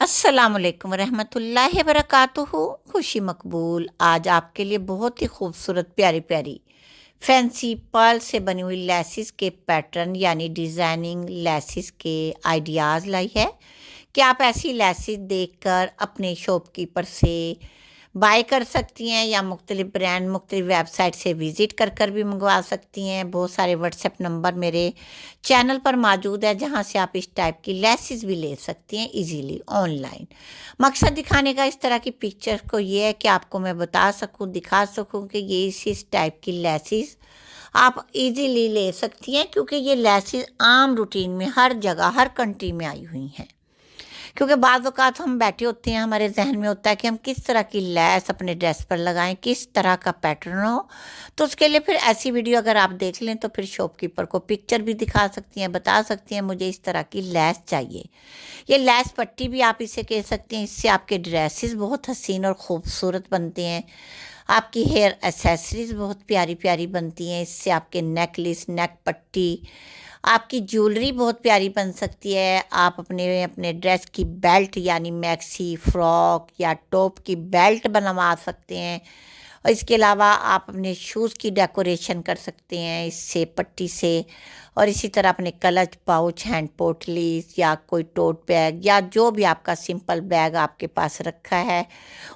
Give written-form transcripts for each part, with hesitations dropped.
अस्सलामुअलैकुम रहमतुल्लाहि वबरकातुहू। खुशी मकबूल। आज आपके लिए बहुत ही खूबसूरत प्यारी प्यारी फैंसी पर्ल से बनी हुई लेसिस के पैटर्न यानी डिज़ाइनिंग लेसिस के आइडियाज़ लाई है कि आप ऐसी लेसिस देखकर अपने शॉपकीपर से बाय कर सकती हैं या मुख्तलिफ ब्रांड मुख्तलिफ वेबसाइट से विज़िट कर भी मंगवा सकती हैं। बहुत सारे व्हाट्सएप नंबर मेरे चैनल पर मौजूद है जहां से आप इस टाइप की लेसिस भी ले सकती हैं इजीली ऑनलाइन। मकसद दिखाने का इस तरह की पिक्चर को ये है कि आपको मैं बता सकूं, दिखा सकूं कि ये इस टाइप की लेसिस आप इजीली ले सकती हैं, क्योंकि ये लेसिस आम रूटीन में हर जगह हर कंट्री में आई हुई हैं। क्योंकि बाज़ औक़ात हम बैठे होते हैं, हमारे जहन में होता है कि हम किस तरह की लैस अपने ड्रेस पर लगाएं, किस तरह का पैटर्न हो। तो उसके लिए फिर ऐसी वीडियो अगर आप देख लें तो फिर शॉपकीपर को पिक्चर भी दिखा सकती हैं, बता सकती हैं मुझे इस तरह की लैस चाहिए। ये लैस पट्टी भी आप इसे कह सकते हैं। इससे आपके ड्रेसेस बहुत हसीन और ख़ूबसूरत बनते हैं। आपकी हेयर एसेसरीज बहुत प्यारी प्यारी बनती हैं। इससे आपके नेकलेस, नेक पट्टी, आपकी ज्वेलरी बहुत प्यारी बन सकती है। आप अपने अपने ड्रेस की बेल्ट यानी मैक्सी, फ्रॉक या टॉप की बेल्ट बनवा सकते हैं। और इसके अलावा आप अपने शूज़ की डेकोरेशन कर सकते हैं इससे पट्टी से। और इसी तरह अपने क्लच, पाउच, हैंड पोटलीज या कोई टोट बैग या जो भी आपका सिंपल बैग आपके पास रखा है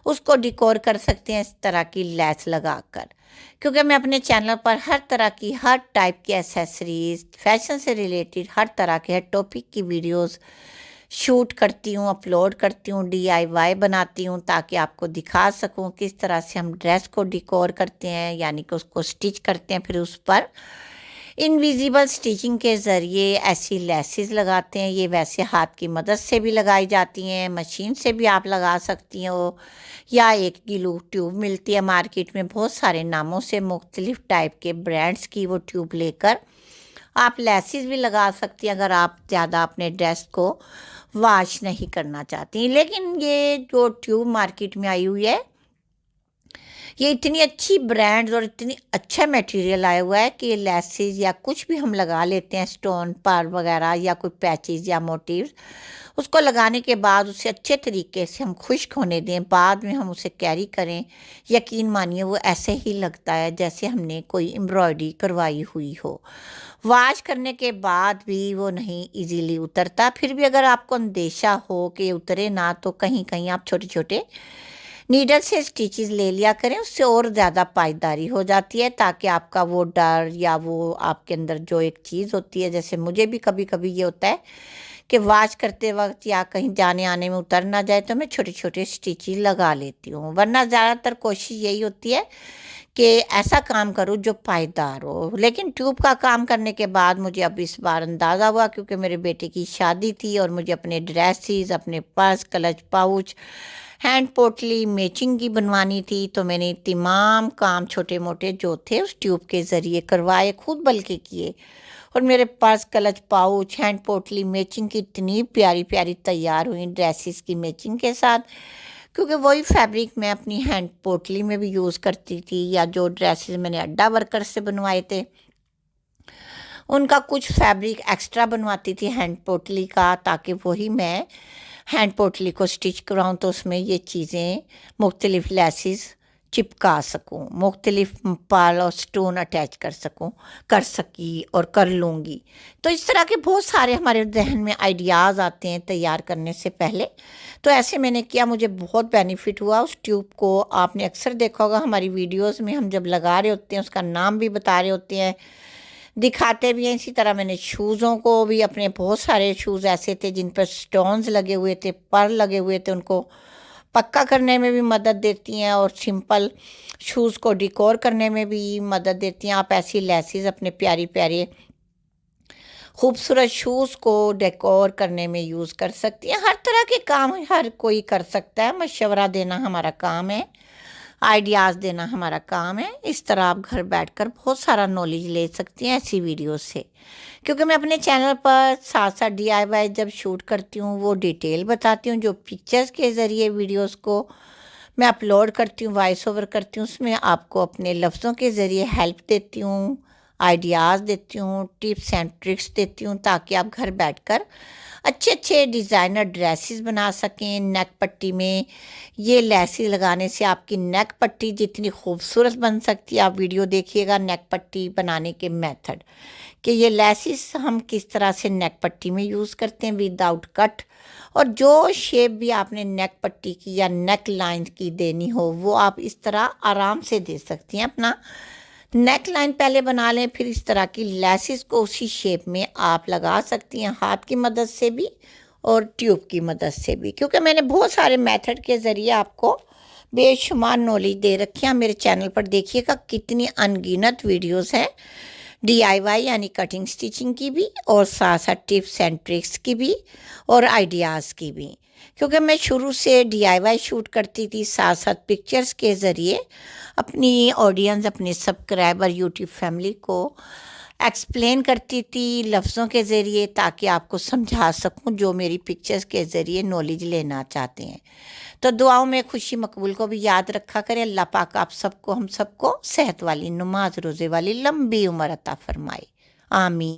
उसको डिकोर कर सकते हैं इस तरह की लैस लगाकर। क्योंकि मैं अपने चैनल पर हर तरह की हर टाइप की एसेसरीज, फैशन से रिलेटेड हर तरह के हर टॉपिक की वीडियोस शूट करती हूँ, अपलोड करती हूँ, DIY बनाती हूँ ताकि आपको दिखा सकूँ किस तरह से हम ड्रेस को डिकोर करते हैं, यानी कि उसको स्टिच करते हैं। फिर उस पर इनविजिबल स्टिचिंग के ज़रिए ऐसी लेसिस लगाते हैं। ये वैसे हाथ की मदद से भी लगाई जाती हैं, मशीन से भी आप लगा सकती हो, या एक ग्लू ट्यूब मिलती है मार्केट में बहुत सारे नामों से, मुख्तलिफ टाइप के ब्रांड्स की वो ट्यूब लेकर आप लेसिस भी लगा सकती हैं अगर आप ज़्यादा अपने ड्रेस को वॉश नहीं करना चाहती। लेकिन ये जो ट्यूब मार्केट में आई हुई है, ये इतनी अच्छी ब्रांड्स और इतनी अच्छा मटेरियल आया हुआ है कि ये लेसिस या कुछ भी हम लगा लेते हैं, स्टोन पर वगैरह या कोई पैचेस या मोटिव्स, उसको लगाने के बाद उसे अच्छे तरीके से हम खुश्क होने दें, बाद में हम उसे कैरी करें। यकीन मानिए वो ऐसे ही लगता है जैसे हमने कोई एम्ब्रॉयडरी करवाई हुई हो। वॉश करने के बाद भी वो नहीं इजीली उतरता। फिर भी अगर आपको अंदेशा हो कि उतरे ना, तो कहीं कहीं आप छोटे छोटे नीडल से स्टिचेस ले लिया करें, उससे और ज़्यादा पायदारी हो जाती है, ताकि आपका वो डर या वो आपके अंदर जो एक चीज़ होती है, जैसे मुझे भी कभी कभी ये होता है कि वॉश करते वक्त या कहीं जाने आने में उतर ना जाए, तो मैं छोटे छोटे स्टिचेस लगा लेती हूँ। वरना ज़्यादातर कोशिश यही होती है कि ऐसा काम करूँ जो पायदार हो। लेकिन ट्यूब का काम करने के बाद मुझे अब इस बार अंदाज़ा हुआ, क्योंकि मेरे बेटे की शादी थी और मुझे अपने ड्रेसेस, अपने पर्स, क्लच, पाउच, हैंड पोटली मैचिंग की बनवानी थी, तो मैंने तमाम काम छोटे मोटे जो थे उस ट्यूब के ज़रिए करवाए, खुद बल्कि किए। और मेरे पर्स, क्लच, पाउच, हैंड पोटली मैचिंग की इतनी प्यारी प्यारी तैयार हुई ड्रेसेस की मैचिंग के साथ, क्योंकि वही फैब्रिक मैं अपनी हैंड पोटली में भी यूज़ करती थी, या जो ड्रेसेस मैंने अड्डा वर्कर से बनवाए थे उनका कुछ फैब्रिक एक्स्ट्रा बनवाती थी हैंड पोटली का, ताकि वही मैं हैंड पोटली को स्टिच कराऊँ तो उसमें ये चीज़ें मुख्तलिफ लेसिस चिपका सकूँ, मुख्तलिफ पाल और स्टोन अटैच कर सकी और कर लूँगी। तो इस तरह के बहुत सारे हमारे जहन में आइडियाज़ आते हैं तैयार करने से पहले। तो ऐसे मैंने किया, मुझे बहुत बेनिफिट हुआ। उस ट्यूब को आपने अक्सर देखा होगा हमारी वीडियोज़ में, हम जब लगा रहे होते हैं उसका नाम भी बता रहे होते हैं, दिखाते भी हैं। इसी तरह मैंने शूज़ों को भी, अपने बहुत सारे शूज़ ऐसे थे जिन पर स्टोन्स लगे हुए थे, पर्ल लगे हुए थे, उनको पक्का करने में भी मदद देती हैं और सिंपल शूज़ को डिकोर करने में भी मदद देती हैं। आप ऐसी लेसिस अपने प्यारी प्यारे खूबसूरत शूज़ को डेकोर करने में यूज़ कर सकती हैं। हर तरह के काम हर कोई कर सकता है। मशवरा देना हमारा काम है, आइडियाज़ देना हमारा काम है। इस तरह आप घर बैठकर बहुत सारा नॉलेज ले सकती हैं ऐसी वीडियो से। क्योंकि मैं अपने चैनल पर साथ साथ DIY जब शूट करती हूँ वो डिटेल बताती हूँ, जो पिक्चर्स के ज़रिए वीडियोस को मैं अपलोड करती हूँ, वॉइस ओवर करती हूँ, उसमें आपको अपने लफ्ज़ों के ज़रिए हेल्प देती हूँ, आइडियाज़ देती हूँ, टिप्स एंड ट्रिक्स देती हूँ ताकि आप घर बैठकर अच्छे अच्छे डिज़ाइनर ड्रेसेस बना सकें। नेक पट्टी में ये लेसेस लगाने से आपकी नेक पट्टी जितनी खूबसूरत बन सकती है, आप वीडियो देखिएगा नेक पट्टी बनाने के मेथड कि ये लेसेस हम किस तरह से नेक पट्टी में यूज़ करते हैं विदाउट कट। और जो शेप भी आपने नेक पट्टी की या नेक लाइन की देनी हो वो आप इस तरह आराम से दे सकती हैं। अपना नेक लाइन पहले बना लें, फिर इस तरह की लेसेस को उसी शेप में आप लगा सकती हैं, हाथ की मदद से भी और ट्यूब की मदद से भी, क्योंकि मैंने बहुत सारे मेथड के ज़रिए आपको बेशुमार नॉलेज दे रखी है। मेरे चैनल पर देखिएगा कितनी अनगिनत वीडियोस हैं DIY यानी कटिंग स्टिचिंग की भी और साथ साथ टिप्स एंड ट्रिक्स की भी और आइडियाज़ की भी, क्योंकि मैं शुरू से DIY शूट करती थी, साथ साथ पिक्चर्स के ज़रिए अपनी ऑडियंस, अपने सब्सक्राइबर, यूट्यूब फैमिली को एक्सप्लेन करती थी लफ्ज़ों के ज़रिए ताकि आपको समझा सकूं जो मेरी पिक्चर्स के ज़रिए नॉलेज लेना चाहते हैं। तो दुआओं में खुशी मकबूल को भी याद रखा करें। अल्लाह पाक आप सबको, हम सबको सेहत वाली, नमाज रोज़े वाली लंबी उम्र अता फरमाए। आमीन।